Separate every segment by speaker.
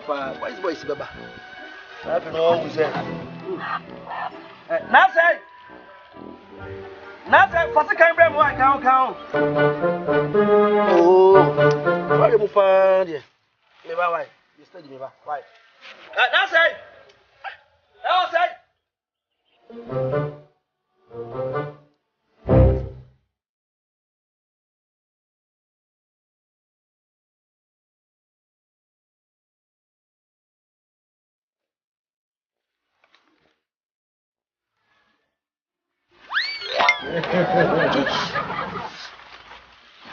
Speaker 1: papa. Why is boy si baba? I don't know who say. Now say. Now say for second brand one count. Oh. Why you move far there? Me ba why? You study me ba? Why? Now say. Now say.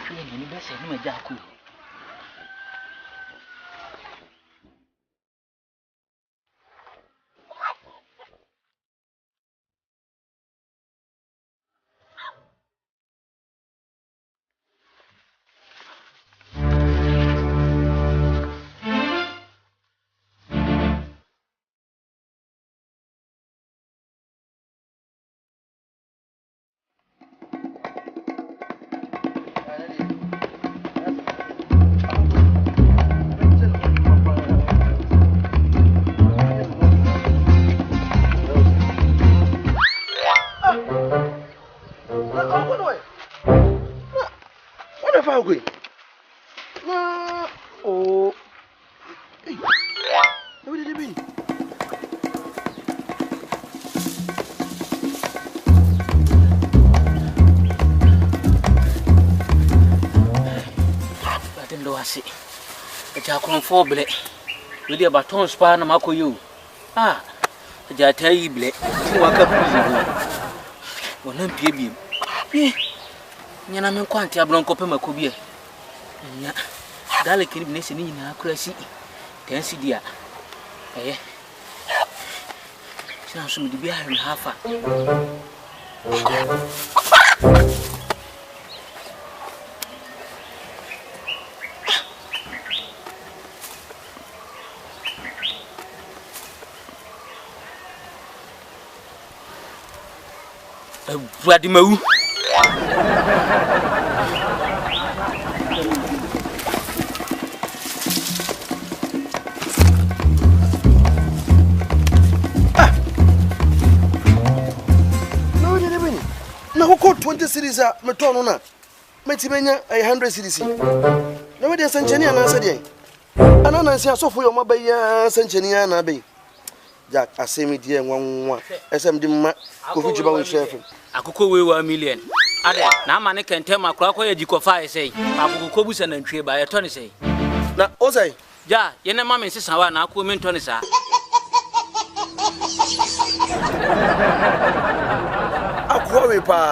Speaker 1: Ni bese ni meja ku. Oh, hey, where did you been? I didn't know I see. The Jacqueline for Blake with your baton span and Marco you. Ah, the Jatay Blake, you walk up with one baby. Yana quantity of Bronco Pemacubia. Dale can be in a crazy. Tensi dia. Eh. Sounds to be behind half a. Vladimir. Who called 20 cities at Matonona? Metimania, 100 cities. No, there's Sanchania, and I said, and I say, so for your mobile, Sanchania, and Abbey. Jack, I say me, dear, one, SM Dimma, Kufujiba chef. I could go a million. Now, man, can tell my clock where you could fire, say, I could go and tree by a Tony say. Now, Ozay, ja, your mamma says, I want to mean Tony, sir. I quarry pa.